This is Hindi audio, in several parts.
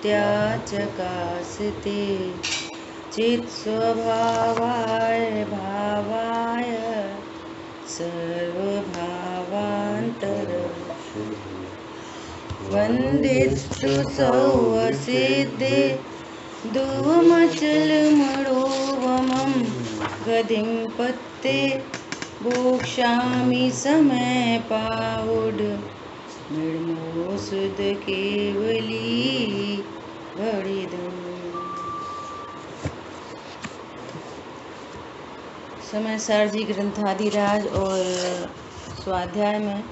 नित्या चकास्ते चित्स्वभावाय भावाय सर्वभावान्तर वन्दिस्तु सौवसिद्धे दुवमचलमणोवमं गतिं पत्ते भोक्ष्यामि समय पावुड निर्मोसुद केवली बड़िदम। समय सारजी ग्रंथादिराज और स्वाध्याय में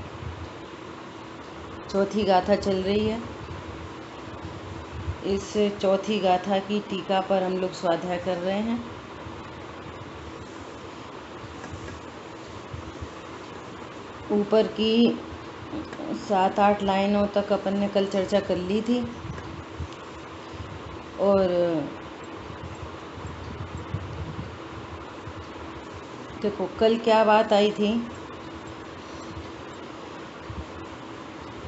चौथी गाथा चल रही है। इस चौथी गाथा की टीका पर हम लोग स्वाध्याय कर रहे हैं। ऊपर की 7-8 लाइनों तक अपन ने कल चर्चा कर ली थी और देखो कल क्या बात आई थी।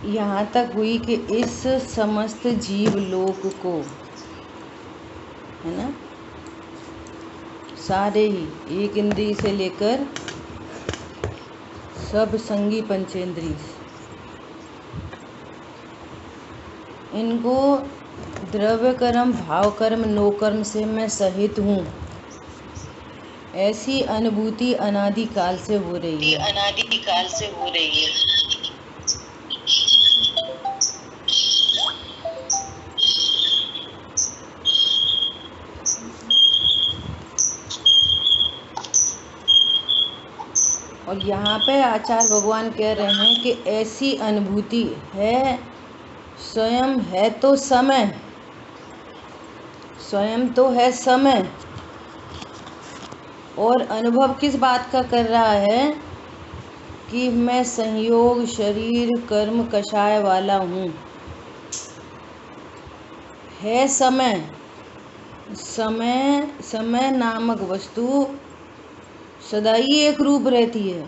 यहाँ तक हुई कि इस समस्त जीव लोक को, है ना, सारे ही एक इंद्रिय से लेकर सब संगी पंचेंद्रिय, इनको द्रव्य कर्म भाव कर्म नो कर्म से मैं सहित हूँ, ऐसी अनुभूति अनादि काल से हो रही है। और यहाँ पे आचार्य भगवान कह रहे हैं कि ऐसी अनुभूति है, स्वयं है तो समय, स्वयं तो है समय, और अनुभव किस बात का कर रहा है कि मैं संयोग शरीर कर्म कषाय वाला हूँ। है समय, समय नामक वस्तु सदा ही एक रूप रहती है।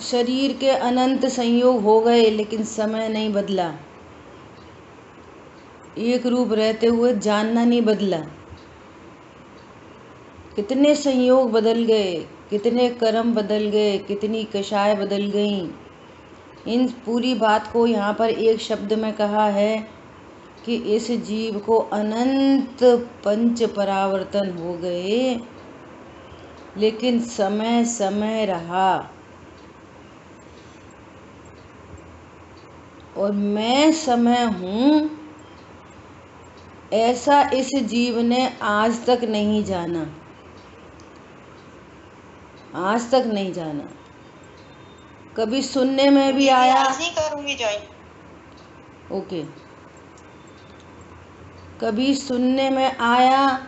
शरीर के अनंत संयोग हो गए लेकिन समय नहीं बदला, एक रूप रहते हुए जानना नहीं बदला। कितने संयोग बदल गए, कितने कर्म बदल गए, कितनी कषाय बदल गई। इन पूरी बात को यहाँ पर एक शब्द में कहा है कि इस जीव को अनंत पंच परावर्तन हो गए लेकिन समय समय रहा। और मैं समय हूँ ऐसा इस जीव ने आज तक नहीं जाना, आज तक नहीं जाना। कभी सुनने में भी आया, नहीं करूंगी ज्वाइन, ओके, कभी सुनने में आया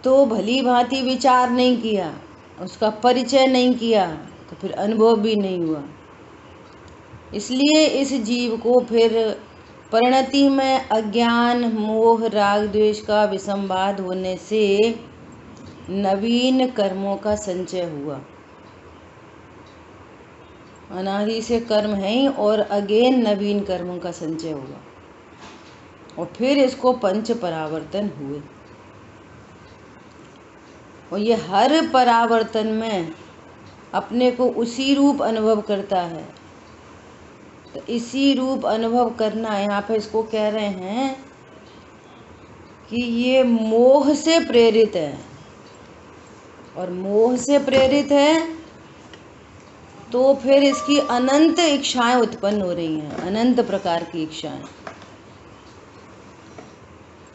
तो भली भांति विचार नहीं किया, उसका परिचय नहीं किया, तो फिर अनुभव भी नहीं हुआ। इसलिए इस जीव को फिर परिणति में अज्ञान मोह राग द्वेष का विसंवाद होने से नवीन कर्मों का संचय हुआ। अनादि से कर्म है ही और अगेन नवीन कर्मों का संचय हुआ और फिर इसको पंच परावर्तन हुए। और ये हर परावर्तन में अपने को उसी रूप अनुभव करता है। तो इसी रूप अनुभव करना, यहाँ पे इसको कह रहे हैं कि ये मोह से प्रेरित है। और मोह से प्रेरित है तो फिर इसकी अनंत इच्छाएं उत्पन्न हो रही हैं, अनंत प्रकार की इच्छाएं।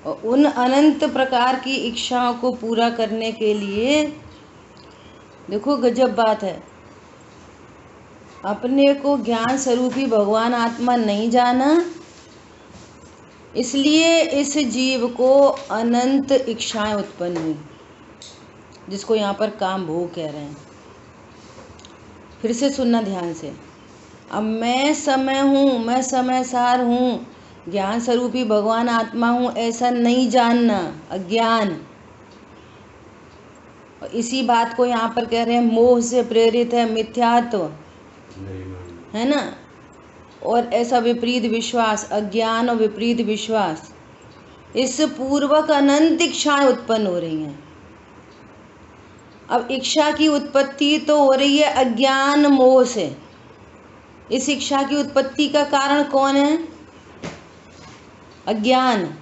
और उन अनंत प्रकार की इच्छाओं को पूरा करने के लिए देखो गजब बात है, अपने को ज्ञान स्वरूपी भगवान आत्मा नहीं जाना, इसलिए इस जीव को अनंत इच्छाएं उत्पन्न हुई, जिसको यहाँ पर काम भोग कह रहे हैं। फिर से सुनना ध्यान से। अब मैं समय हूँ, मैं समय सार हूँ, ज्ञान स्वरूपी भगवान आत्मा हूँ, ऐसा नहीं जानना, अज्ञान। और इसी बात को यहाँ पर कह रहे हैं मोह से प्रेरित है, मिथ्यात्व है ना। और ऐसा विपरीत विश्वास, अज्ञान और विपरीत विश्वास, इस पूर्वक अनंत इच्छाएं उत्पन्न हो रही हैं। अब इच्छा की उत्पत्ति तो हो रही है अज्ञान मोह से। इस इच्छा की उत्पत्ति का कारण कौन है? अज्ञान।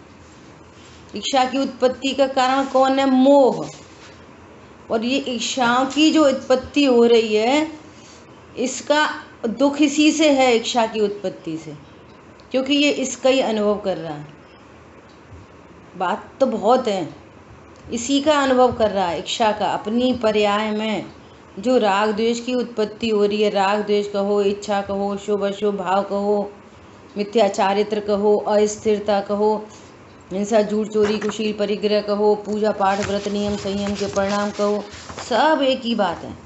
इच्छा की उत्पत्ति का कारण कौन है? मोह। और ये इच्छाओं की जो उत्पत्ति हो रही है, इसका दुख इसी से है, इच्छा की उत्पत्ति से, क्योंकि ये इसका ही अनुभव कर रहा है। बात तो बहुत है, इसी का अनुभव कर रहा है, इच्छा का। अपनी पर्याय में जो राग द्वेष की उत्पत्ति हो रही है, राग द्वेष कहो, इच्छा कहो, शुभ अशुभ भाव कहो, मिथ्या चारित्र कहो, अस्थिरता कहो, हिंसा झूठ चोरी कुशील परिग्रह कहो, पूजा पाठ व्रत नियम संयम के परिणाम कहो, सब एक ही बात है।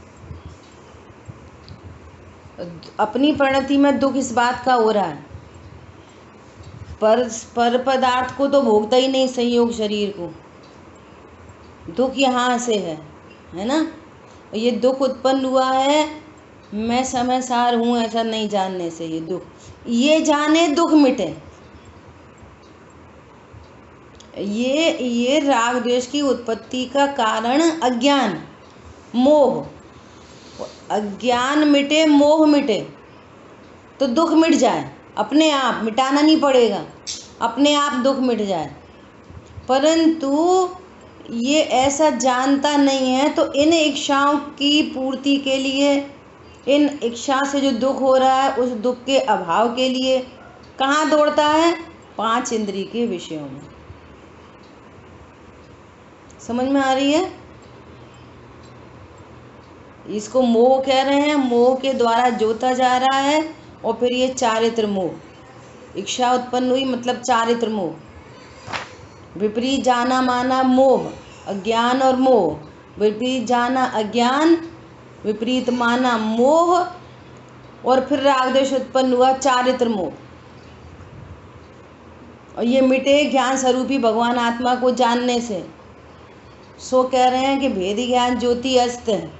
अपनी परिणति में दुख इस बात का हो रहा है, पर पदार्थ को तो भोगता ही नहीं, संयोग शरीर को। दुख यहाँ से है ना। ये दुख उत्पन्न हुआ है मैं समय सार हूँ ऐसा नहीं जानने से। ये दुख, ये जाने दुख मिटे। ये राग द्वेष की उत्पत्ति का कारण अज्ञान मोह। अज्ञान मिटे, मोह मिटे तो दुख मिट जाए अपने आप, मिटाना नहीं पड़ेगा, अपने आप दुख मिट जाए। परंतु ये ऐसा जानता नहीं है, तो इन इच्छाओं की पूर्ति के लिए, इन इच्छा से जो दुख हो रहा है उस दुख के अभाव के लिए कहाँ दौड़ता है? 5 इंद्रिय के विषयों में। समझ में आ रही है? इसको मोह कह रहे हैं। मोह के द्वारा जोता जा रहा है। और फिर ये चारित्र मोह, इच्छा उत्पन्न हुई मतलब चारित्र मोह, विपरीत जाना माना मोह, अज्ञान और मोह, विपरीत जाना अज्ञान, विपरीत माना मोह, और फिर राग द्वेष उत्पन्न हुआ चारित्र मोह। और ये मिटे ज्ञान स्वरूपी भगवान आत्मा को जानने से। सो कह रहे हैं कि भेद ज्ञान ज्योति अस्त है,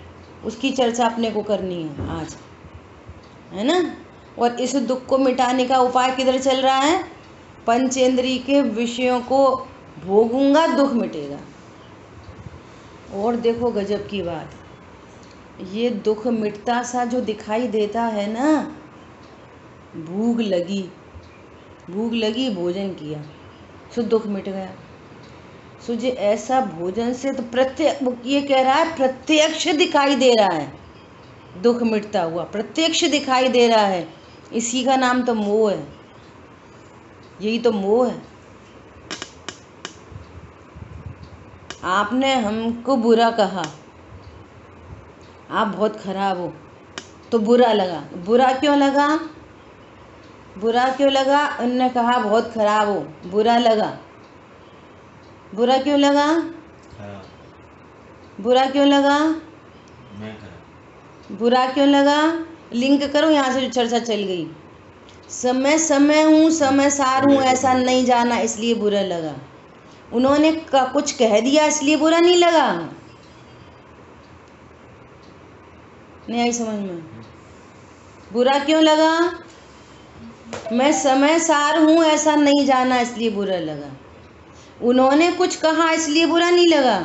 उसकी चर्चा अपने को करनी है आज, है ना। और इस दुख को मिटाने का उपाय किधर चल रहा है? पंचेंद्रिय के विषयों को भोगूंगा, दुख मिटेगा। और देखो गजब की बात, ये दुख मिटता सा जो दिखाई देता है ना, भूख लगी भोजन किया सो दुख मिट गया। सो जे ऐसा भोजन से तो ये कह रहा है प्रत्यक्ष दिखाई दे रहा है, दुख मिटता हुआ प्रत्यक्ष दिखाई दे रहा है। इसी का नाम तो मोह है, यही तो मोह है। आपने हमको बुरा कहा, आप बहुत खराब हो, तो बुरा लगा। बुरा क्यों लगा? बुरा क्यों लगा? उनने कहा बहुत खराब हो, बुरा लगा। बुरा क्यों लगा? बुरा क्यों लगा? मैं खराब। बुरा क्यों लगा? लिंक करो, यहाँ से जो चर्चा चल गई। समय हूँ, समय सार हूँ ऐसा नहीं जाना, इसलिए बुरा लगा। उन्होंने कुछ कह दिया इसलिए बुरा नहीं लगा। नहीं आई समझ में? बुरा क्यों लगा? मैं समय सार हूँ ऐसा नहीं जाना, इसलिए बुरा लगा। उन्होंने कुछ कहा इसलिए बुरा नहीं लगा।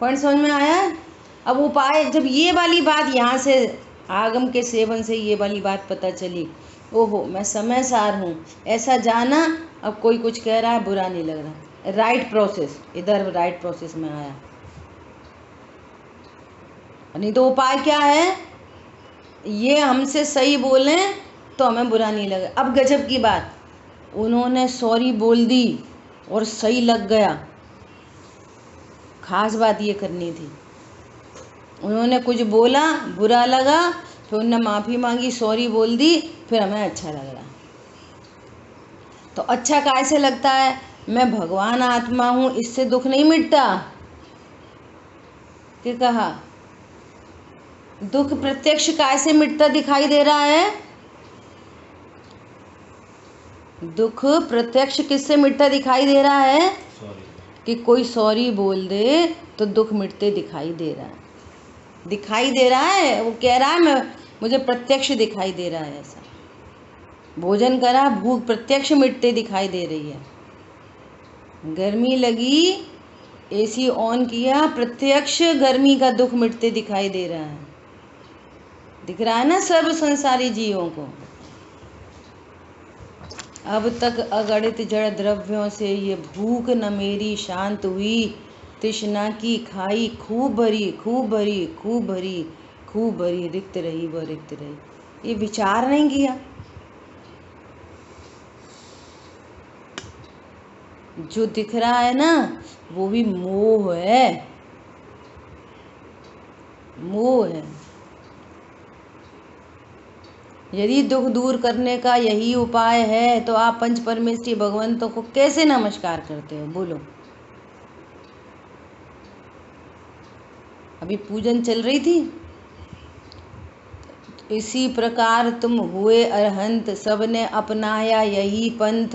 पॉइंट समझ में आया? अब उपाय, जब ये वाली बात यहाँ से आगम के सेवन से ये वाली बात पता चली, ओहो मैं समय सार हूँ ऐसा जाना, अब कोई कुछ कह रहा है बुरा नहीं लग रहा। राइट प्रोसेस, इधर राइट प्रोसेस में आया। नहीं तो उपाय क्या है? ये हमसे सही बोलें तो हमें बुरा नहीं लगे। अब गजब की बात, उन्होंने सॉरी बोल दी और सही लग गया। खास बात ये करनी थी, उन्होंने कुछ बोला बुरा लगा, फिर उन्होंने माफ़ी मांगी, सॉरी बोल दी, फिर हमें अच्छा लग रहा। तो अच्छा कैसे लगता है? मैं भगवान आत्मा हूँ, इससे दुख नहीं मिटता। क्या कहा? दुख प्रत्यक्ष कैसे मिटता दिखाई दे रहा है? दुख प्रत्यक्ष किससे मिटता दिखाई दे रहा है? कि कोई सॉरी बोल दे तो दुख मिटते दिखाई दे रहा है। दिखाई दे रहा है, वो कह रहा है मुझे प्रत्यक्ष दिखाई दे रहा है ऐसा। भोजन करा, भूख प्रत्यक्ष मिटते दिखाई दे रही है। गर्मी लगी, एसी ऑन किया, प्रत्यक्ष गर्मी का दुख मिटते दिखाई दे रहा है। दिख रहा है ना सर्व संसारी जीवों को। अब तक अगणित जड़ द्रव्यों से ये भूख न मेरी शांत हुई, तृष्णा की खाई खूब भरी, खूब भरी, खूब भरी, खूब भरी, रिक्त रही वह रिक्त रही। ये विचार नहीं किया। जो दिख रहा है ना वो भी मोह है, मोह है। यदि दुख दूर करने का यही उपाय है तो आप पंच परमेष्ठी भगवंतों को कैसे नमस्कार करते हो, बोलो। अभी पूजन चल रही थी। इसी प्रकार तुम हुए अरहंत, सबने अपनाया यही पंथ,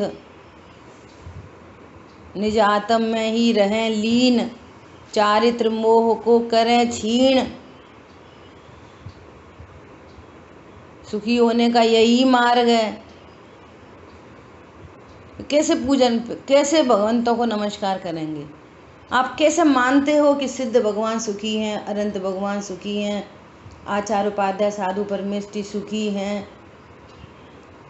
निज आत्म में ही रहें लीन, चारित्र मोह को करें छीण। सुखी होने का यही मार्ग है। कैसे पूजन, कैसे भगवंतों को नमस्कार करेंगे? आप कैसे मानते हो कि सिद्ध भगवान सुखी हैं, अनंत भगवान सुखी हैं, आचार्य उपाध्याय साधु परमेष्ठी सुखी हैं?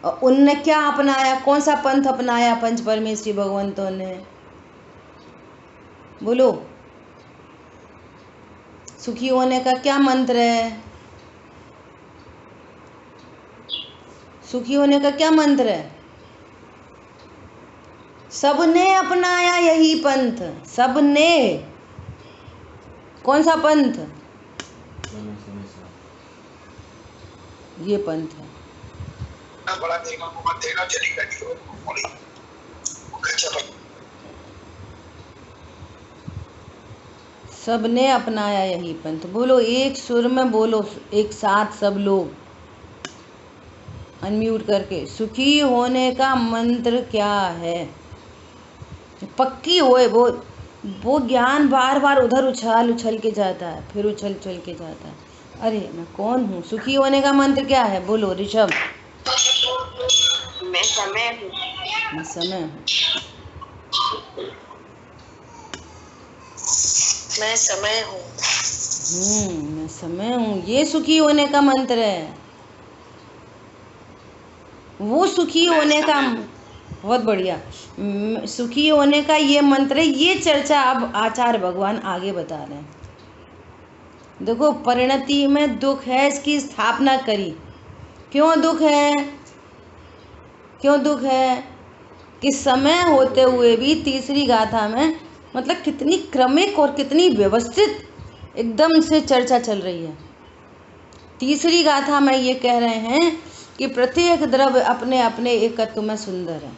और उनने क्या अपनाया, कौन सा पंथ अपनाया पंच परमेष्ठी भगवंतों ने, बोलो। सुखी होने का क्या मंत्र है? सुखी होने का क्या मंत्र है? सबने अपनाया यही पंथ, सबने। कौन सा पंथ? ये पंथ है। सबने अपनाया यही पंथ। बोलो एक सुर में बोलो, एक साथ सब लोग अनम्यूट करके। सुखी होने का मंत्र क्या है? पक्की होए वो ज्ञान बार बार उधर उछल उछल के जाता है, फिर उछल उछल के जाता है। अरे मैं कौन हूँ? सुखी होने का मंत्र क्या है, बोलो ऋषभ। मैं समय हूँ। मैं समय हूँ। मैं समय हूँ। मैं समय हूँ, ये सुखी होने का मंत्र है। वो सुखी होने का, बहुत बढ़िया, सुखी होने का ये मंत्र है। ये चर्चा अब आचार्य भगवान आगे बता रहे हैं। देखो परिणति में दुख है, इसकी स्थापना करी। क्यों दुख है? क्यों दुख है? कि समय होते हुए भी तीसरी गाथा में, मतलब कितनी क्रमिक और कितनी व्यवस्थित एकदम से चर्चा चल रही है। तीसरी गाथा में ये कह रहे हैं कि प्रत्येक द्रव्य अपने अपने एकत्व में सुंदर है,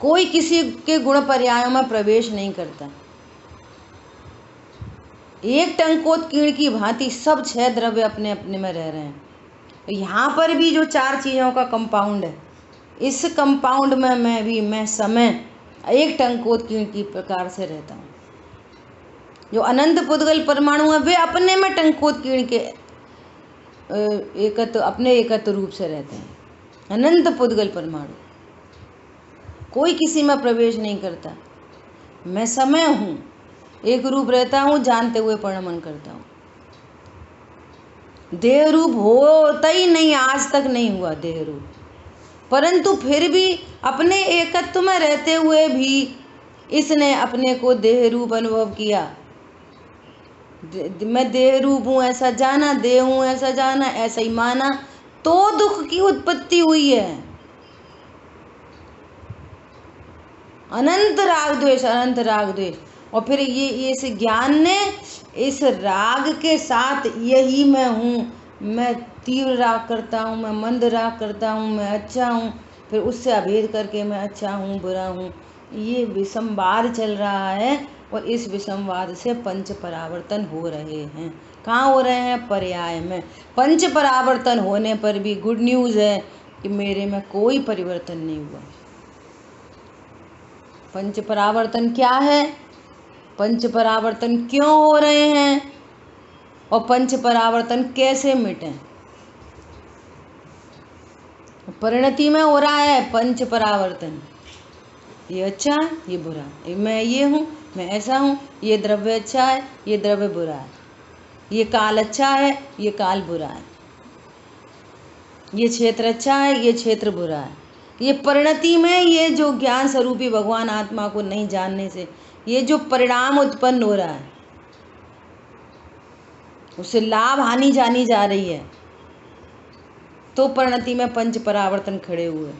कोई किसी के गुण पर्यायों में प्रवेश नहीं करता। एक टंकोत्कीर्ण की भांति सब 6 द्रव्य अपने अपने में रह रहे हैं। तो यहाँ पर भी जो 4 चीज़ों का कंपाउंड है, इस कंपाउंड में मैं समय एक टंकोत्कीर्ण की प्रकार से रहता हूँ। जो अनंत पुद्गल परमाणु है वे अपने में टंकोत्कीर्ण के एकत्व, अपने एकत्व रूप से रहते हैं। अनंत पुद्गल परमाणु, कोई किसी में प्रवेश नहीं करता। मैं समय हूँ, एक रूप रहता हूँ, जानते हुए परिणमन करता हूँ। देह रूप होता ही नहीं, आज तक नहीं हुआ देह रूप, परंतु फिर भी अपने एकत्व में रहते हुए भी इसने अपने को देह रूप अनुभव किया। मैं देह रूप हूँ ऐसा जाना, देह हूँ ऐसा जाना, ऐसा ही माना, तो दुख की उत्पत्ति हुई है। अनंत राग द्वेष, अनंत राग द्वेष। और फिर ये इस ज्ञान ने इस राग के साथ यही मैं हूँ, मैं तीव्र राग करता हूँ, मैं मंद राग करता हूँ, मैं अच्छा हूँ, फिर उससे अभेद करके मैं अच्छा हूँ बुरा हूँ, ये विषमवाद चल रहा है। और इस विषमवाद से पंच परावर्तन हो रहे हैं। कहाँ हो रहे हैं? पर्याय में। पंच परावर्तन होने पर भी गुड न्यूज़ है कि मेरे में कोई परिवर्तन नहीं हुआ। पंच परावर्तन क्या है? पंच परावर्तन क्यों हो रहे हैं? और पंच परावर्तन कैसे मिटें। परिणति में हो रहा है पंच परावर्तन, ये अच्छा है ये बुरा है, मैं ये हूँ मैं ऐसा हूँ, ये द्रव्य अच्छा है ये द्रव्य बुरा है, ये काल अच्छा है ये काल बुरा है, ये क्षेत्र अच्छा है ये क्षेत्र बुरा है। ये परिणति में ये जो ज्ञान स्वरूपी भगवान आत्मा को नहीं जानने से ये जो परिणाम उत्पन्न हो रहा है उससे लाभ हानि जानी जा रही है, तो परिणति में पंच परावर्तन खड़े हुए।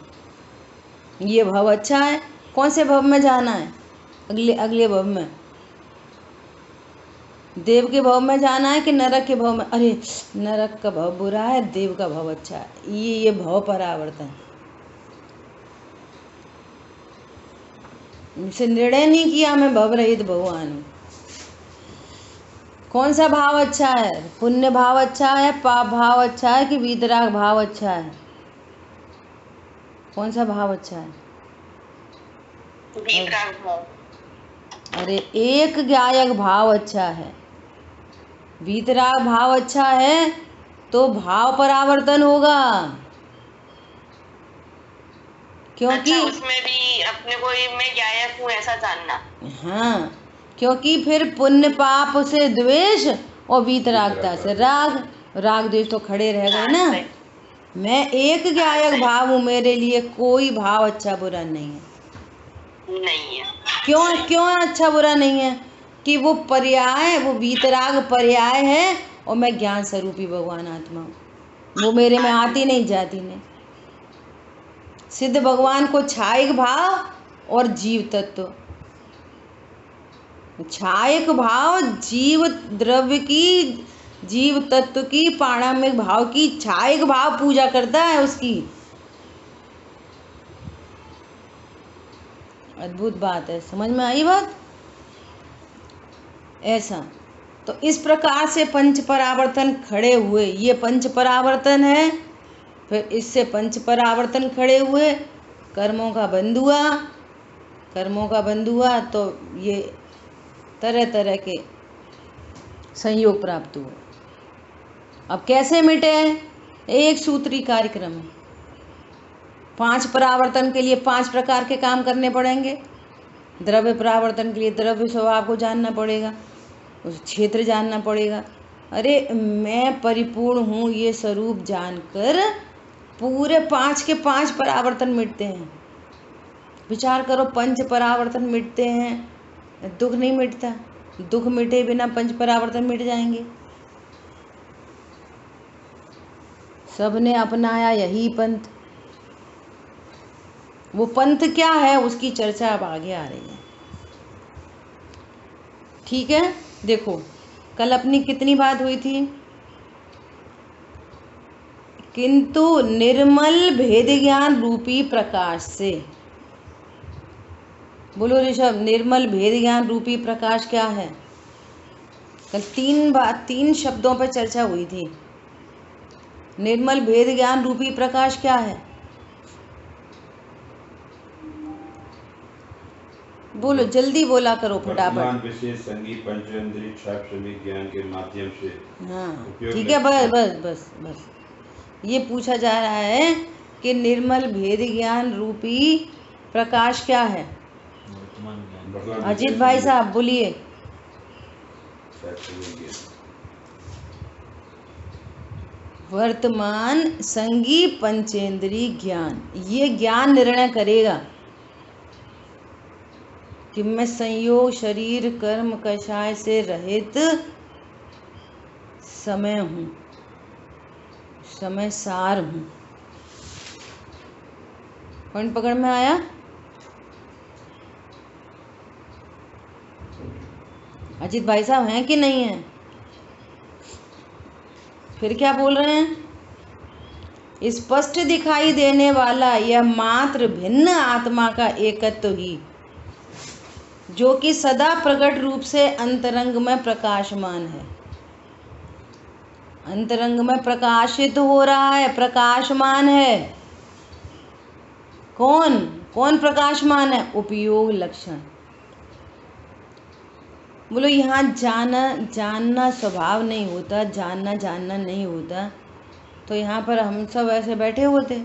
ये भव अच्छा है, कौन से भव में जाना है, अगले अगले भव में, देव के भव में जाना है कि नरक के भव में। अरे नरक का भव बुरा है देव का भव अच्छा है, ये भव परावर्तन। इसे निर्णय नहीं किया मैं भव रहित भगवान हूँ। कौन सा भाव अच्छा है, पुण्य भाव अच्छा है, पाप भाव अच्छा है कि वीतराग भाव अच्छा है, कौन सा भाव अच्छा है। वीतराग भाव। अरे एक ज्ञायक भाव अच्छा है, वीतराग भाव अच्छा है तो भाव परावर्तन होगा, क्योंकि अच्छा, उसमें भी अपने को मैं ज्ञायक हूँ ऐसा जानना। हाँ, क्योंकि फिर पुण्य पाप से द्वेष और वीतरागता से राग, राग द्वेष तो खड़े रह गए ना। मैं एक ज्ञायक भाव हूँ, मेरे लिए कोई भाव अच्छा बुरा नहीं है। नहीं है। क्यों क्यों अच्छा बुरा नहीं है कि वो पर्याय, वो वीतराग पर्याय है और मैं ज्ञान स्वरूपी भगवान आत्मा हूँ, वो मेरे में आती नहीं जाती नहीं। सिद्ध भगवान को छायक भाव और जीव तत्व, छायक भाव जीव द्रव्य की, जीव तत्व की, पारमार्थिक भाव की छायक भाव पूजा करता है उसकी। अद्भुत बात है, समझ में आई बात। ऐसा तो इस प्रकार से पंच परावर्तन खड़े हुए, ये पंच परावर्तन है। फिर इससे पंच परावर्तन खड़े हुए, कर्मों का बंध हुआ, कर्मों का बंध हुआ तो ये तरह तरह के संयोग प्राप्त हुए। अब कैसे मिटे, एक सूत्री कार्यक्रम है। 5 परावर्तन के लिए 5 प्रकार के काम करने पड़ेंगे। द्रव्य परावर्तन के लिए द्रव्य स्वभाव को जानना पड़ेगा, उस क्षेत्र जानना पड़ेगा। अरे मैं परिपूर्ण हूँ ये स्वरूप जानकर पूरे 5 के 5 परावर्तन मिटते हैं। विचार करो, पंच परावर्तन मिटते हैं, दुख नहीं मिटता। दुख मिटे बिना पंच परावर्तन मिट जाएंगे। सबने अपनाया यही पंथ। वो पंथ क्या है उसकी चर्चा अब आगे आ रही है। ठीक है, देखो कल अपनी कितनी बात हुई थी, किंतु निर्मल भेद ज्ञान रूपी प्रकाश से। बोलो ऋषभ, निर्मल भेद ज्ञान रूपी प्रकाश क्या है। कल 3 शब्दों पर चर्चा हुई थी। निर्मल भेद ज्ञान रूपी प्रकाश क्या है, बोलो जल्दी बोला करो फटाफट। विशेष संगीत पंचेंद्रिय छात्र ज्ञान के माध्यम से। हाँ ठीक है, बस बस बस बस ये पूछा जा रहा है कि निर्मल भेद ज्ञान रूपी प्रकाश क्या है। अजित भाई साहब बोलिए। वर्तमान संगी पंचेंद्रिय ज्ञान, ये ज्ञान निर्णय करेगा कि मैं संयोग शरीर कर्म कषाय से रहित समय हूँ, समय सार हूँ। पॉइंट पकड़ में आया। अजित भाई साहब हैं कि नहीं हैं, फिर क्या बोल रहे हैं। स्पष्ट दिखाई देने वाला यह मात्र भिन्न आत्मा का एकत्व ही, जो कि सदा प्रकट रूप से अंतरंग में प्रकाशमान है, अंतरंग में प्रकाशित हो रहा है, प्रकाशमान है। कौन कौन प्रकाशमान है, उपयोग लक्षण। बोलो यहाँ जानना स्वभाव नहीं होता, जानना नहीं होता, तो यहाँ पर हम सब ऐसे बैठे होते।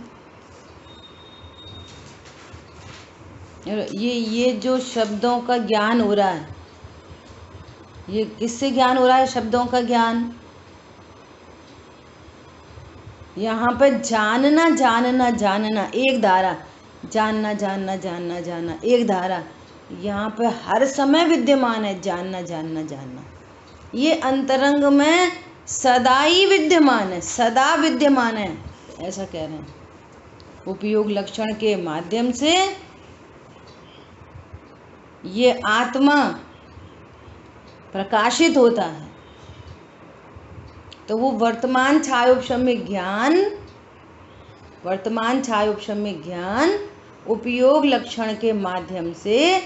ये जो शब्दों का ज्ञान हो रहा है, ये किससे ज्ञान हो रहा है? शब्दों का ज्ञान। यहाँ पे जानना एक धारा, जानना एक धारा यहाँ पे हर समय विद्यमान है। जानना ये अंतरंग में सदा ही विद्यमान है, सदा विद्यमान है, ऐसा कह रहे हैं। उपयोग लक्षण के माध्यम से ये आत्मा प्रकाशित होता है। तो वो वर्तमान छायोपशम्य ज्ञान उपयोग लक्षण के माध्यम से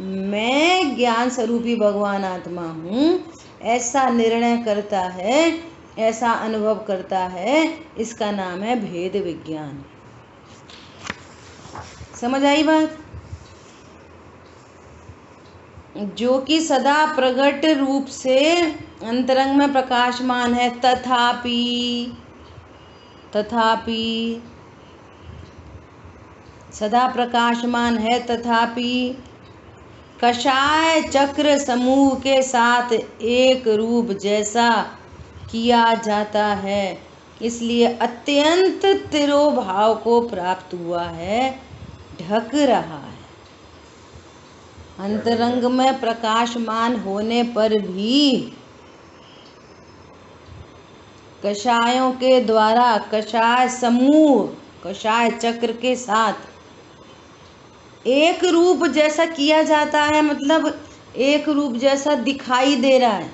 मैं ज्ञान स्वरूपी भगवान आत्मा हूँ ऐसा निर्णय करता है, ऐसा अनुभव करता है। इसका नाम है भेद विज्ञान। समझ आई बात? जो कि सदा प्रकट रूप से अंतरंग में प्रकाशमान है, तथापि सदा प्रकाशमान है, तथापि कषाय चक्र समूह के साथ एक रूप जैसा किया जाता है, इसलिए अत्यंत तिरोभाव को प्राप्त हुआ है, ढक रहा है। अंतरंग में प्रकाशमान होने पर भी कषायों के द्वारा कषाय समूह, कषाय चक्र के साथ एक रूप जैसा किया जाता है, मतलब एक रूप जैसा दिखाई दे रहा है।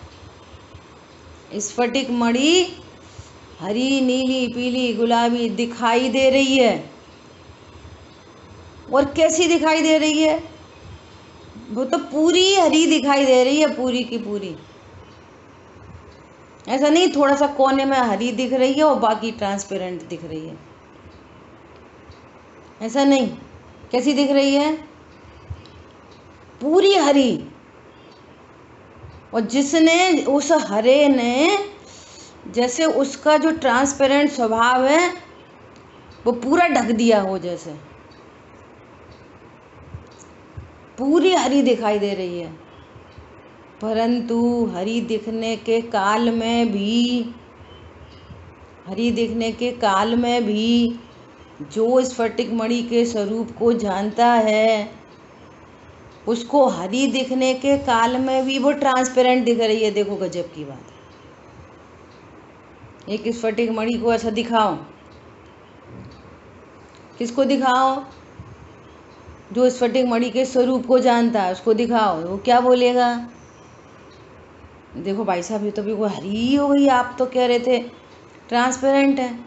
स्फटिक मणि हरी, नीली, पीली, गुलाबी दिखाई दे रही है। और कैसी दिखाई दे रही है? वो तो पूरी हरी दिखाई दे रही है, पूरी की पूरी। ऐसा नहीं थोड़ा सा कोने में हरी दिख रही है और बाकी ट्रांसपेरेंट दिख रही है, ऐसा नहीं। कैसी दिख रही है? पूरी हरी। और जिसने उस हरे ने, जैसे उसका जो ट्रांसपेरेंट स्वभाव है वो पूरा ढक दिया हो, जैसे पूरी हरी दिखाई दे रही है। परंतु हरी दिखने के काल में भी जो स्फटिक मणि के स्वरूप को जानता है, उसको हरी दिखने के काल में भी वो ट्रांसपेरेंट दिख रही है। देखो गजब की बात है। एक स्फटिक मणि को ऐसा दिखाओ, किसको दिखाओ? जो स्फटिक मणि के स्वरूप को जानता है उसको दिखाओ, वो क्या बोलेगा? देखो भाई साहब, ये तो बिल्कुल हरी हो गई, आप तो कह रहे थे ट्रांसपेरेंट है।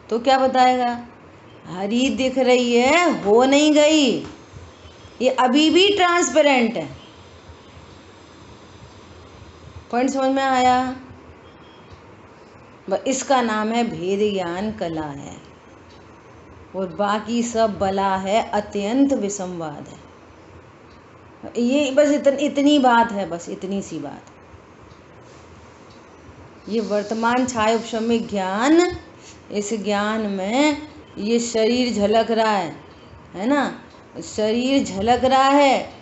तो क्या बताएगा? हरी दिख रही है, हो नहीं गई, ये अभी भी ट्रांसपेरेंट है। पॉइंट समझ में आया? इसका नाम है भेद ज्ञान कला है, और बाकी सब बला है, अत्यंत विसंवाद है। ये बस इतनी बात है, बस इतनी सी बात। ये वर्तमान छायोपशम्य ज्ञान, इस ज्ञान में ये शरीर झलक रहा है ना? शरीर झलक रहा है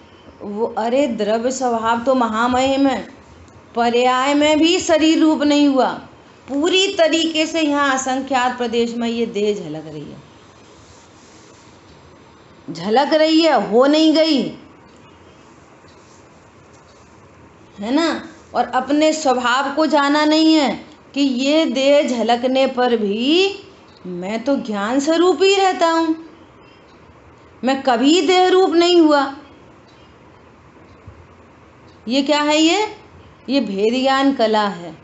वो, अरे द्रव्य स्वभाव तो महामय में, पर्याय में भी शरीर रूप नहीं हुआ। पूरी तरीके से यहाँ असंख्यात प्रदेश में ये देह झलक रही है, हो नहीं गई है ना? और अपने स्वभाव को जाना नहीं है कि ये देह झलकने पर भी मैं तो ज्ञान स्वरूप ही रहता हूँ, मैं कभी देह रूप नहीं हुआ। ये क्या है? ये भेद ज्ञान कला है।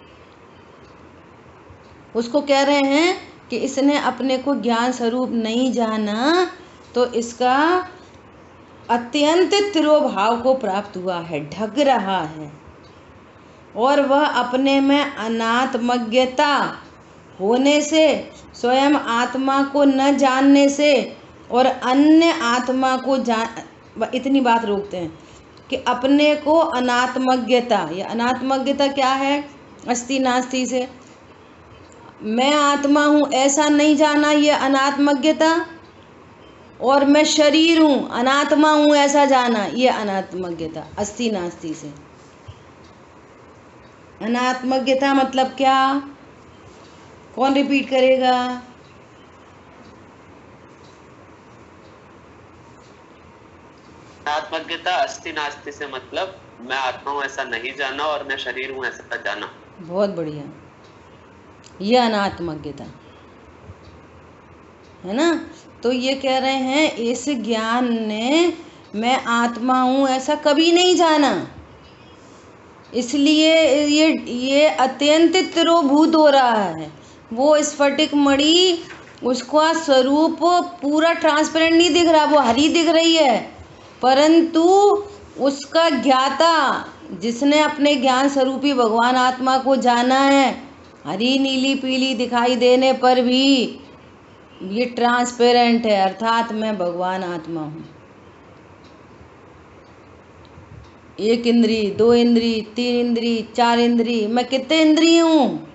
उसको कह रहे हैं कि इसने अपने को ज्ञान स्वरूप नहीं जाना, तो इसका अत्यंत तिरोभाव को प्राप्त हुआ है, ढक रहा है। और वह अपने में अनात्मज्ञता होने से, स्वयं आत्मा को न जानने से और अन्य आत्मा को इतनी बात रोकते हैं, कि अपने को अनात्मज्ञता, या अनात्मज्ञता क्या है, अस्ति नास्ति से मैं आत्मा हूँ ऐसा नहीं जाना, ये अनात्मज्ञता, और मैं शरीर हूँ अनात्मा हूँ ऐसा जाना, ये अनात्मज्ञता, अस्ति नास्ति से। अनात्मज्ञता मतलब क्या, कौन रिपीट करेगा? अनात्मज्ञता अस्ति नास्ति से मतलब मैं आत्मा हूँ ऐसा नहीं जाना और मैं शरीर हूँ ऐसा जाना। बहुत बढ़िया, ये अनात्मज्ञता है ना। तो ये कह रहे हैं इस ज्ञान ने मैं आत्मा हूँ ऐसा कभी नहीं जाना, इसलिए ये अत्यंत तिरोभूत हो रहा है। वो स्फटिक मणि, उसका स्वरूप पूरा ट्रांसपेरेंट नहीं दिख रहा, वो हरी दिख रही है, परंतु उसका ज्ञाता जिसने अपने ज्ञान स्वरूपी भगवान आत्मा को जाना है, हरी नीली पीली दिखाई देने पर भी ये ट्रांसपेरेंट है, अर्थात मैं भगवान आत्मा हूँ। एक इंद्री, दो इंद्री, तीन इंद्री, चार इंद्री, मैं कितने इंद्रिय हूँ?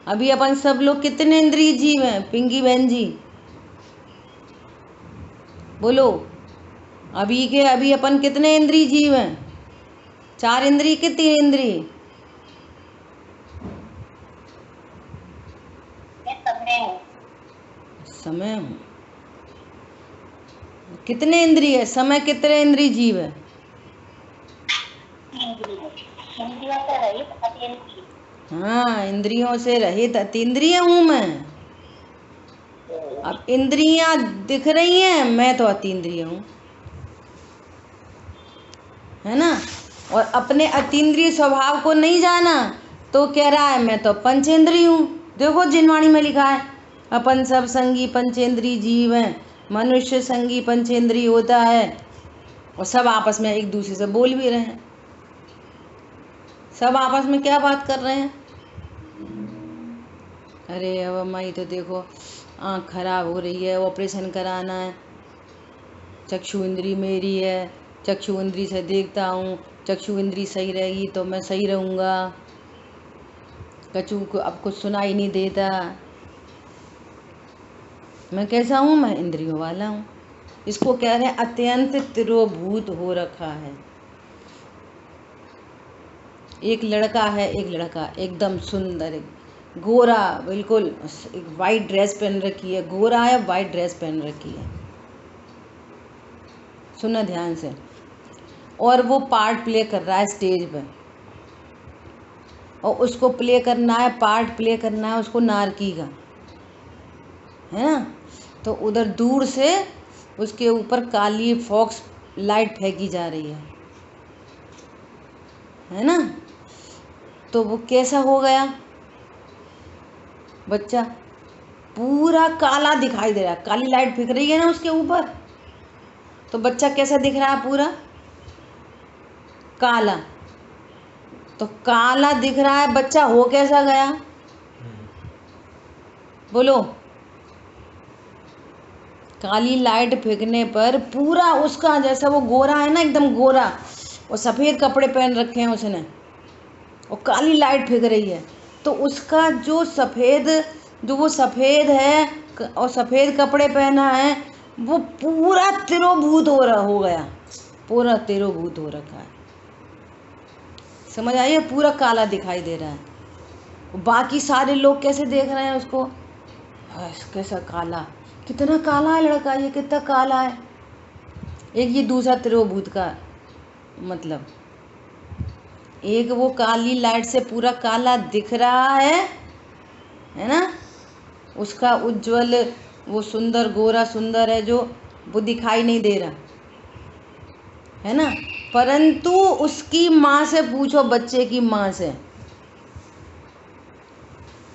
अभी अपन सब लोग कितने इंद्रिय जीव हैं पिंकी बहन जी, बोलो। अभी अपन कितने इंद्रिय जीव हैं? चार इंद्रिय के तीन इंद्रिय? समय हूँ। कितने इंद्रिय है? समय कितने इंद्रिय जीव है? हाँ, इंद्रियों से रहित अतीन्द्रिय हूँ मैं। अब इंद्रियां दिख रही हैं, मैं तो अतीन्द्रिय हूँ, है ना। और अपने अतीन्द्रिय स्वभाव को नहीं जाना तो कह रहा है मैं तो पंचेंद्रिय हूँ। देखो जिनवाणी में लिखा है अपन सब संगी पंचेंद्रिय जीव हैं, मनुष्य संगी पंचेंद्रिय होता है, और सब आपस में एक दूसरे से बोल भी रहे हैं। सब आपस में क्या बात कर रहे हैं? अरे अब अम्मा तो देखो आँख खराब हो रही है, ऑपरेशन कराना है, चक्षु इंद्री मेरी है, चक्षु इंद्री से देखता हूँ, चक्षु इंद्री सही रहेगी तो मैं सही रहूँगा, कछु को अब कुछ सुनाई नहीं देता, मैं कैसा हूँ? मैं इंद्रियों वाला हूँ। इसको कह रहे हैं अत्यंत तिरोभूत हो रखा है। एक लड़का है, एक लड़का एकदम सुंदर, गोरा, बिल्कुल एक वाइट ड्रेस पहन रखी है, गोरा है, वाइट ड्रेस पहन रखी है, सुनना ध्यान से, और वो पार्ट प्ले कर रहा है स्टेज पे, और उसको प्ले करना है, पार्ट प्ले करना है उसको नारकी का, है ना। तो उधर दूर से उसके ऊपर काली फॉक्स लाइट फेंकी जा रही है ना। तो वो कैसा हो गया बच्चा? पूरा काला दिखाई दे रहा है, काली लाइट फेंक रही है ना उसके ऊपर, तो बच्चा कैसा दिख रहा है? पूरा काला। तो काला दिख रहा है बच्चा, हो कैसा गया? बोलो। काली लाइट फेंकने पर पूरा उसका, जैसा वो गोरा है ना, एकदम गोरा, और सफ़ेद कपड़े पहन रखे हैं उसने, और काली लाइट फेंक रही है, तो उसका जो वो सफ़ेद है और सफ़ेद कपड़े पहना है, वो पूरा तिरोभूत हो गया, पूरा तिरोभूत हो रखा है। समझ आई है? पूरा काला दिखाई दे रहा है। बाकी सारे लोग कैसे देख रहे हैं उसको? कैसा काला, कितना काला है लड़का, ये कितना काला है। एक ये दूसरा तिरोभूत का मतलब, एक वो काली लाइट से पूरा काला दिख रहा है ना, उसका उज्जवल वो सुंदर गोरा सुंदर है जो, वो दिखाई नहीं दे रहा है ना। परंतु उसकी माँ से पूछो, बच्चे की माँ से,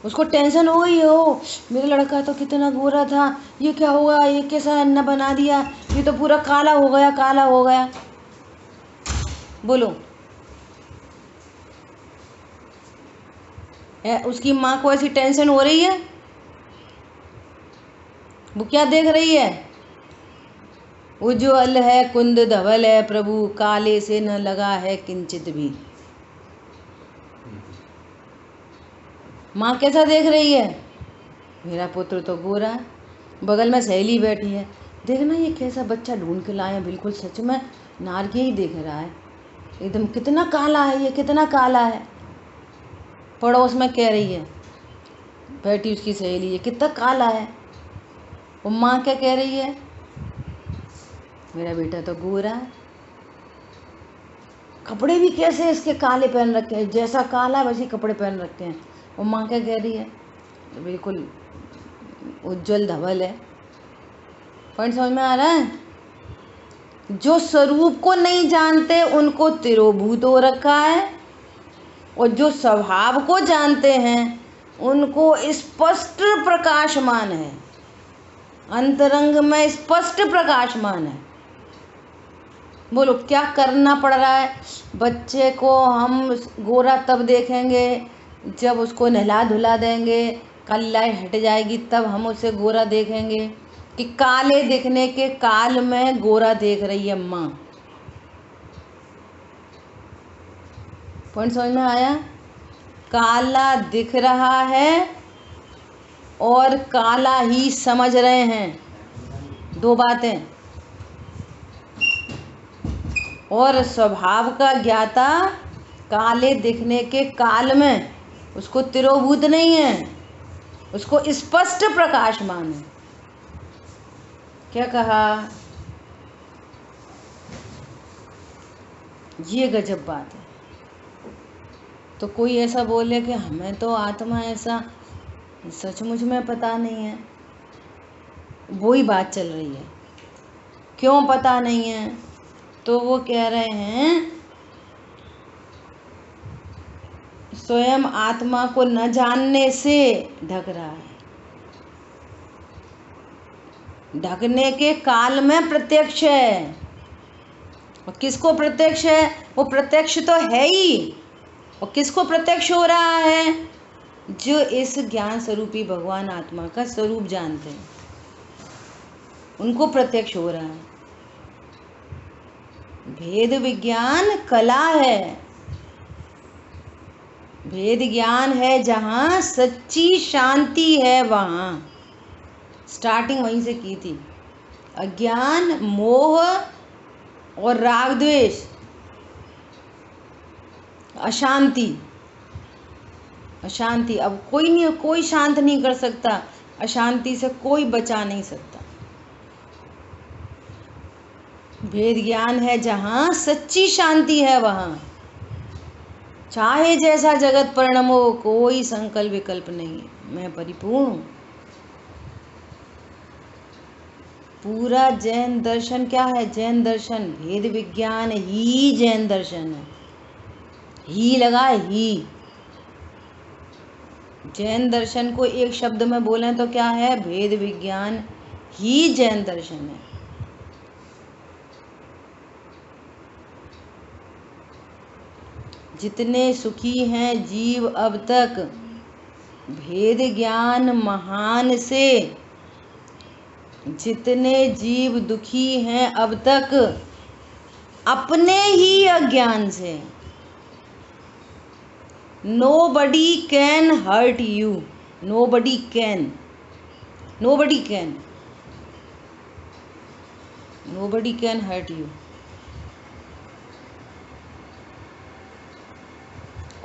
उसको टेंशन हो गई, हो मेरा लड़का तो कितना गोरा था, ये क्या हुआ, ये कैसा अन्ना बना दिया, ये तो पूरा काला हो गया, काला हो गया। बोलो। उसकी माँ को ऐसी टेंशन हो रही है, वो क्या देख रही है? उज्ज्वल है कुंद धवल है प्रभु, काले से न लगा है किंचित भी। माँ कैसा देख रही है? मेरा पुत्र तो गोरा है। बगल में सहेली बैठी है, देखना ये कैसा बच्चा ढूंढ के लाए हैं, बिल्कुल सच में नारकी ही दिख रहा है एकदम, कितना काला है ये, कितना काला है। पड़ोस में कह रही है बैठी उसकी सहेली, ये कितना काला है। वो माँ क्या कह रही है? मेरा बेटा तो गोरा है। कपड़े भी कैसे इसके काले पहन रखे हैं, जैसा काला वैसे कपड़े पहन रखे हैं। वो माँ क्या कह रही है? तो बिल्कुल उज्जवल धवल है। पॉइंट समझ में आ रहा है? जो स्वरूप को नहीं जानते उनको तिरोभूत हो रखा है, और जो स्वभाव को जानते हैं उनको स्पष्ट प्रकाशमान है, अंतरंग में स्पष्ट प्रकाशमान है। बोलो क्या करना पड़ रहा है? बच्चे को हम गोरा तब देखेंगे जब उसको नहला धुला देंगे, कालाई हट जाएगी, तब हम उसे गोरा देखेंगे कि काले दिखने के काल में गोरा देख रही है माँ। पॉइंट समझ में आया? काला दिख रहा है और काला ही समझ रहे हैं, दो बातें। और स्वभाव का ज्ञाता काले दिखने के काल में उसको तिरोभूत नहीं है, उसको स्पष्ट प्रकाशमान है। क्या कहा? ये गजब बात है। तो कोई ऐसा बोले कि हमें तो आत्मा ऐसा सचमुच में पता नहीं है, वही बात चल रही है। क्यों पता नहीं है? तो वो कह रहे हैं स्वयं आत्मा को न जानने से ढक रहा है। ढकने के काल में प्रत्यक्ष है। और किसको प्रत्यक्ष है? वो प्रत्यक्ष तो है ही। और किसको प्रत्यक्ष हो रहा है? जो इस ज्ञान स्वरूपी भगवान आत्मा का स्वरूप जानते हैं, उनको प्रत्यक्ष हो रहा है। भेद विज्ञान कला है। भेद ज्ञान है जहाँ सच्ची शांति है, वहाँ स्टार्टिंग वहीं से की थी। अज्ञान, मोह और राग द्वेष, अशांति। अशांति अब कोई शांत नहीं कर सकता, अशांति से कोई बचा नहीं सकता। भेद ज्ञान है जहाँ सच्ची शांति है, वहाँ चाहे जैसा जगत परिणम हो, कोई संकल्प विकल्प नहीं है। मैं परिपूर्ण हूँ। पूरा जैन दर्शन क्या है? जैन दर्शन भेद विज्ञान ही जैन दर्शन है। ही लगा ही। जैन दर्शन को एक शब्द में बोलें तो क्या है? भेद विज्ञान ही जैन दर्शन है। जितने सुखी हैं जीव अब तक, भेद ज्ञान महान से जितने जीव दुखी हैं अब तक, अपने ही अज्ञान से। Nobody can hurt you. Nobody can. Nobody can. Nobody can hurt you.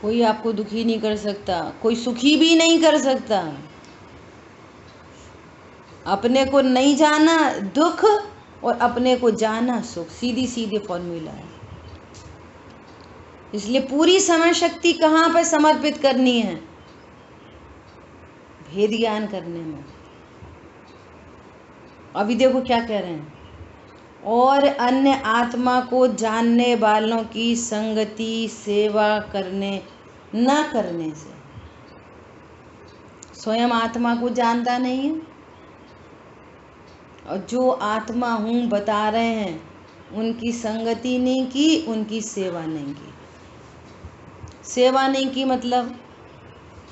कोई आपको दुखी नहीं कर सकता, कोई सुखी भी नहीं कर सकता। अपने को नहीं जाना दुख, और अपने को जाना सुख, सीधी सीधी फॉर्मूला है। इसलिए पूरी समय शक्ति कहाँ पर समर्पित करनी है? भेद ज्ञान करने में। अभी देखो क्या कह रहे हैं, और अन्य आत्मा को जानने वालों की संगति सेवा करने न करने से। स्वयं आत्मा को जानता नहीं है, और जो आत्मा हूँ बता रहे हैं उनकी संगति नहीं की, उनकी सेवा नहीं की। सेवा नहीं की मतलब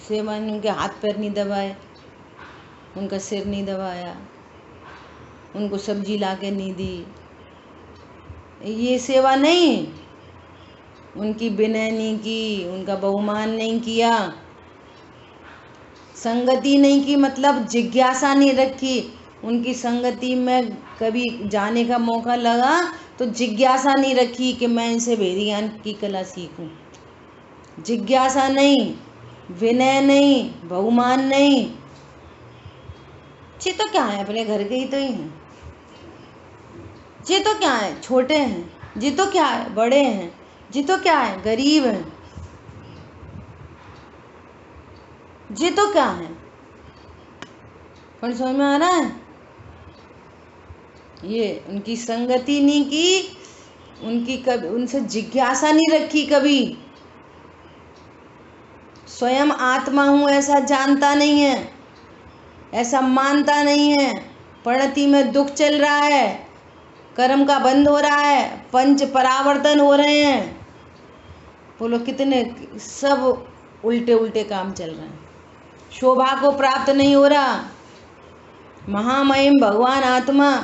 सेवा नहीं, उनके हाथ पैर नहीं दबाए, उनका सिर नहीं दबाया, उनको सब्जी ला के नहीं दी, ये सेवा नहीं, उनकी विनय नहीं की, उनका बहुमान नहीं किया, संगति नहीं की, मतलब जिज्ञासा नहीं रखी। उनकी संगति में कभी जाने का मौका लगा तो जिज्ञासा नहीं रखी कि मैं इनसे वेद ज्ञान की कला सीखूं। जिज्ञासा नहीं, विनय नहीं, बहुमान नहीं। ये तो क्या है, अपने घर के ही तो ही हैं। ये तो क्या है, छोटे हैं। ये तो क्या है, बड़े हैं। ये तो क्या है, गरीब हैं। ये तो क्या है, कौन समझ में आ रहा है? ये उनकी संगति नहीं की, उनकी कभी उनसे जिज्ञासा नहीं रखी, कभी स्वयं आत्मा हूं ऐसा जानता नहीं है, ऐसा मानता नहीं है। प्रणति में दुख चल रहा है, कर्म का बंद हो रहा है, पंच परावर्तन हो रहे हैं। बोलो कितने सब उल्टे उल्टे काम चल रहे हैं। शोभा को प्राप्त नहीं हो रहा। महामहिम भगवान आत्मा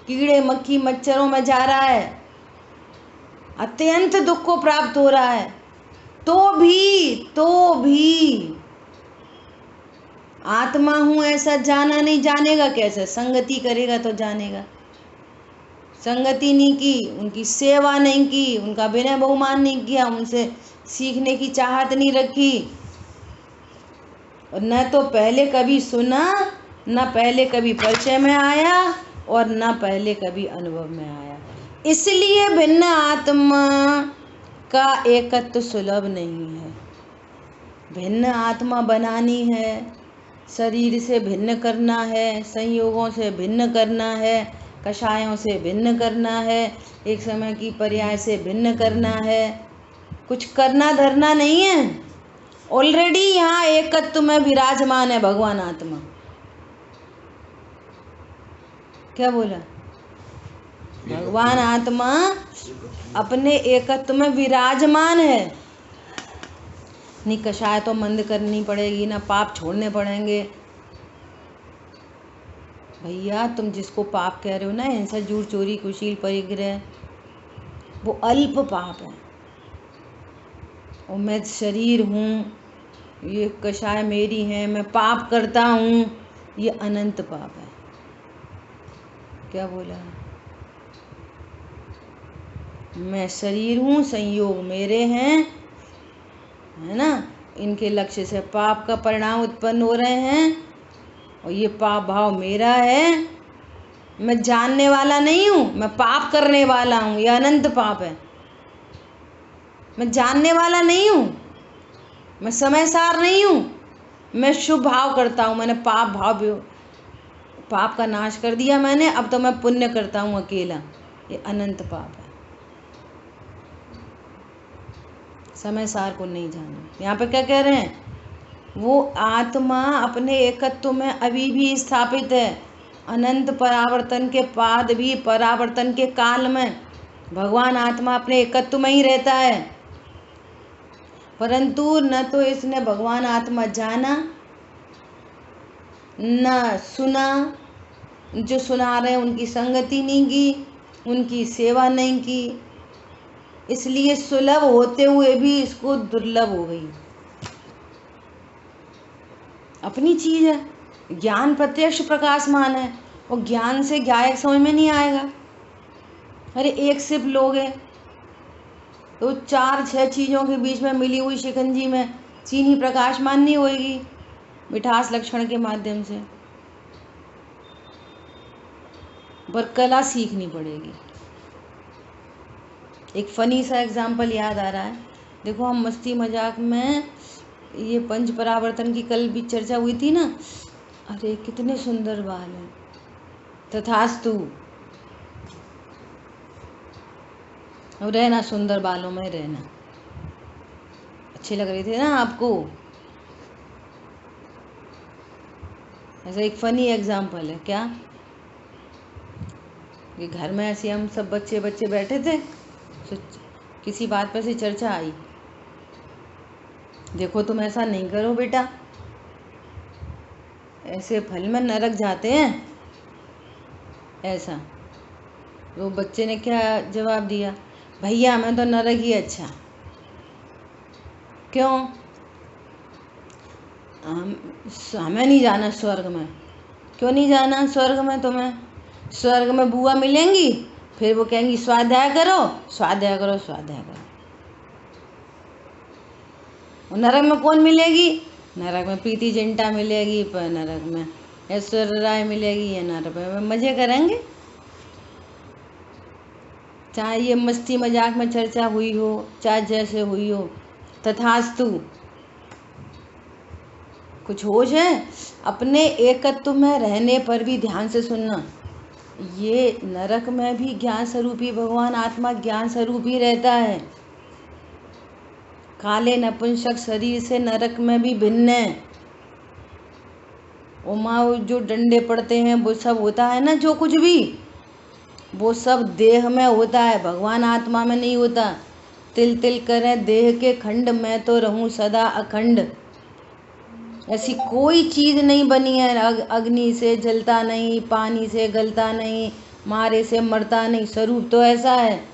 कीड़े मक्खी मच्छरों में जा रहा है, अत्यंत दुख को प्राप्त हो रहा है। तो भी आत्मा हूं ऐसा जाना नहीं। जानेगा कैसे? संगति करेगा तो जानेगा। संगति नहीं की, उनकी सेवा नहीं की, उनका विनय बहुमान नहीं किया, उनसे सीखने की चाहत नहीं रखी, और न तो पहले कभी सुना, न पहले कभी परिचय में आया, और न पहले कभी अनुभव में आया। इसलिए भिन्न आत्मा का एकत्व सुलभ नहीं है। भिन्न आत्मा बनानी है, शरीर से भिन्न करना है, संयोगों से भिन्न करना है, कषायों से भिन्न करना है, एक समय की पर्याय से भिन्न करना है। कुछ करना धरना नहीं है। ऑलरेडी यहाँ एकत्व में विराजमान है भगवान आत्मा। क्या बोला? भगवान आत्मा अपने एकत्व में विराजमान है। नहीं कषाय तो मंद करनी पड़ेगी, ना पाप छोड़ने पड़ेंगे। भैया तुम जिसको पाप कह रहे हो ना, हिंसा झूठ चोरी कुशील परिग्रह, वो अल्प पाप है। और मैं शरीर हूँ, ये कषाय मेरी है, मैं पाप करता हूँ, ये अनंत पाप है। क्या बोला? मैं शरीर हूँ, संयोग मेरे हैं, है ना। इनके लक्ष्य से पाप का परिणाम उत्पन्न हो रहे हैं, और ये पाप भाव मेरा है। मैं जानने वाला नहीं हूँ, मैं पाप करने वाला हूँ, ये अनंत पाप है। मैं जानने वाला नहीं हूँ, मैं समय सार नहीं हूँ, मैं शुभ भाव करता हूँ। मैंने पाप का नाश कर दिया मैंने, अब तो मैं पुण्य करता हूँ अकेला, ये अनंत पाप है। समय सार को नहीं जाना। यहाँ पे क्या कह रहे हैं? वो आत्मा अपने एकत्व में अभी भी स्थापित है। अनंत परावर्तन के बाद भी, परावर्तन के काल में भगवान आत्मा अपने एकत्व में ही रहता है। परंतु न तो इसने भगवान आत्मा जाना, न सुना। जो सुना रहे उनकी संगति नहीं की, उनकी सेवा नहीं की, इसलिए सुलभ होते हुए भी इसको दुर्लभ हो गई। अपनी चीज है, ज्ञान प्रत्यक्ष प्रकाशमान है, और ज्ञान से गायक समझ में नहीं आएगा। अरे एक सिप लोगे तो 4-6 चीज़ों के बीच में मिली हुई शिकंजी में चीनी प्रकाशमान नहीं होएगी मिठास लक्षण के माध्यम से। पर कला सीखनी पड़ेगी। एक फनी सा एग्जाम्पल याद आ रहा है। देखो हम मस्ती मजाक में ये पंच परावर्तन की कल भी चर्चा हुई थी ना। अरे कितने सुंदर बाल हैं, तथास्तु। अब रहना सुंदर बालों में रहना। अच्छे लग रहे थे ना आपको। ऐसा एक फनी एग्जाम्पल है क्या कि घर में ऐसे हम सब बच्चे बैठे थे, तो किसी बात पर से चर्चा आई, देखो तुम ऐसा नहीं करो बेटा, ऐसे फल में नरक जाते हैं। ऐसा तो बच्चे ने क्या जवाब दिया, भैया हमें तो नरक ही अच्छा। क्यों? हमें नहीं जाना स्वर्ग में। क्यों नहीं जाना स्वर्ग में तुम्हें? स्वर्ग में बुआ मिलेंगी, फिर वो कहेंगी स्वाध्याय करो स्वाध्याय करो स्वाध्याय करो। और नरक में कौन मिलेगी? नरक में प्रीति जिंटा मिलेगी, पर नरक में ऐश्वर्या राय मिलेगी, या नरक में मजे करेंगे। चाहे ये मस्ती मजाक में चर्चा हुई हो, चाहे जैसे हुई हो, तथास्तु। कुछ होश है? अपने एकत्व में रहने पर भी ध्यान से सुनना, ये नरक में भी ज्ञान स्वरूपी भगवान आत्मा ज्ञान स्वरूप ही रहता है। काले नपुंसक शरीर से नरक में भी भिन्न है। उमा जो डंडे पड़ते हैं वो सब होता है ना, जो कुछ भी वो सब देह में होता है, भगवान आत्मा में नहीं होता। तिल तिल करें देह के खंड, मैं तो रहूं सदा अखंड। ऐसी कोई चीज़ नहीं बनी है, अग्नि से जलता नहीं, पानी से गलता नहीं, मारे से मरता नहीं। स्वरूप तो ऐसा है,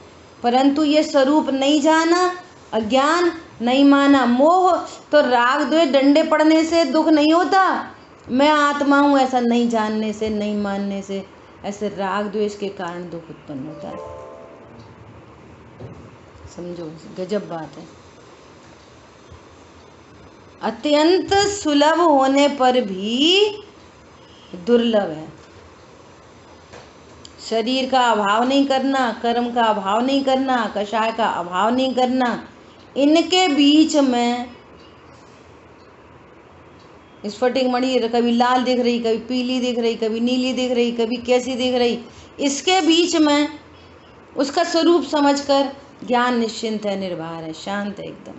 परंतु ये स्वरूप नहीं जाना, अज्ञान नहीं माना, मोह। तो राग द्वेष डंडे पड़ने से दुख नहीं होता, मैं आत्मा हूँ ऐसा नहीं जानने से, नहीं मानने से, ऐसे राग द्वेष के कारण दुख उत्पन्न होता है। समझो, गजब बात है। अत्यंत सुलभ होने पर भी दुर्लभ है। शरीर का अभाव नहीं करना, कर्म का अभाव नहीं करना, कषाय का अभाव नहीं करना, इनके बीच में स्फटिक मणि कभी लाल दिख रही, कभी पीली दिख रही, कभी नीली दिख रही, कभी कैसी दिख रही, इसके बीच में उसका स्वरूप समझकर ज्ञान निश्चिंत है, निर्भर है, शांत है एकदम।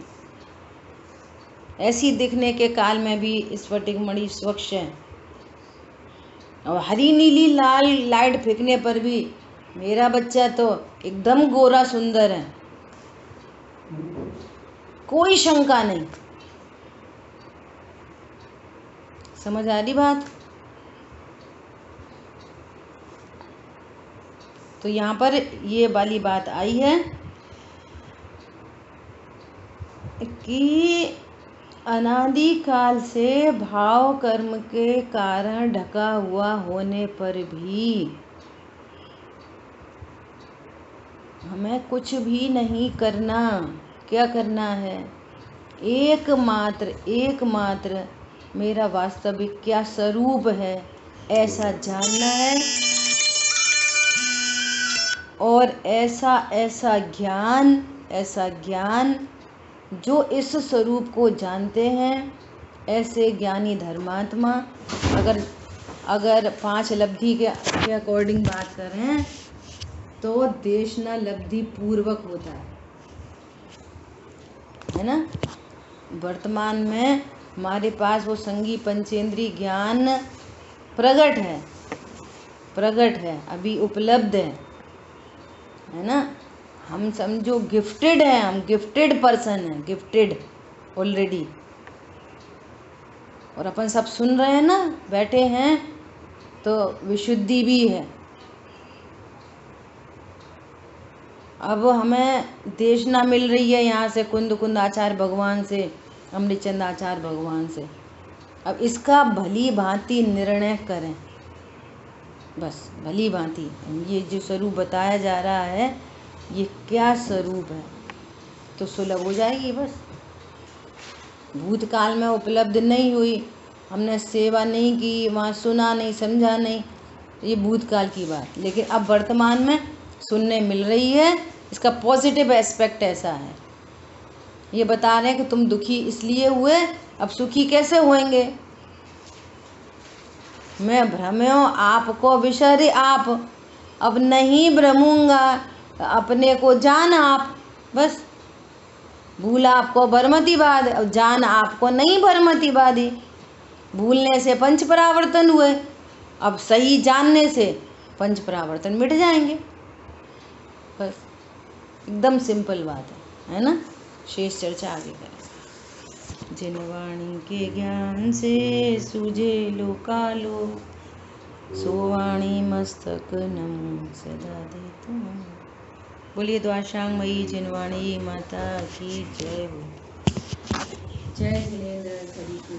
ऐसी दिखने के काल में भी स्फटिक मणि स्वच्छ है, और हरी नीली लाल लाइट फेंकने पर भी मेरा बच्चा तो एकदम गोरा सुंदर है, कोई शंका नहीं। समझ आ रही बात? तो यहाँ पर ये वाली बात आई है कि अनादि काल से भाव कर्म के कारण ढका हुआ होने पर भी हमें कुछ भी नहीं करना। क्या करना है? एकमात्र मेरा वास्तविक क्या स्वरूप है ऐसा जानना है, और ऐसा ज्ञान जो इस स्वरूप को जानते हैं, ऐसे ज्ञानी धर्मात्मा अगर 5 लब्धि के अकॉर्डिंग बात करें तो देशना लब्धि पूर्वक होता है ना। वर्तमान में हमारे पास वो संगी पंचेंद्रीय ज्ञान प्रकट है, अभी उपलब्ध है ना। हम समझो गिफ्टेड हैं, हम गिफ्टेड पर्सन हैं, गिफ्टेड ऑलरेडी। और अपन सब सुन रहे हैं ना, बैठे हैं, तो विशुद्धि भी है। अब हमें देशना मिल रही है यहाँ से कुंद आचार्य भगवान से, अमृतचंद आचार्य भगवान से। अब इसका भली भांति निर्णय करें, बस भली भांति। ये जो स्वरूप बताया जा रहा है ये क्या स्वरूप है, तो सुलभ हो जाएगी। बस भूतकाल में उपलब्ध नहीं हुई, हमने सेवा नहीं की, वहाँ सुना नहीं, समझा नहीं, ये भूतकाल की बात। लेकिन अब वर्तमान में सुनने मिल रही है। इसका पॉजिटिव एस्पेक्ट ऐसा है, ये बता रहे हैं कि तुम दुखी इसलिए हुए, अब सुखी कैसे होंगे। मैं भ्रम्यो आपको विसरे आप, अब नहीं भ्रमूंगा, अपने को जान आप। बस भूल आपको भरमति बाद, और जान आपको नहीं भरमति बादी। भूलने से 5 परावर्तन हुए, अब सही जानने से 5 परावर्तन मिट जाएंगे। बस एकदम सिंपल बात है ना। शेष चर्चा आगे करें। जिन वाणी के ज्ञान से सूझे लोकालो, सोवाणी मस्तक नमो सदा दे तुम। बोलिए द्वाशांग मई जिनवाणी माता की जय हो। जय जिनेन्द्र सभी को।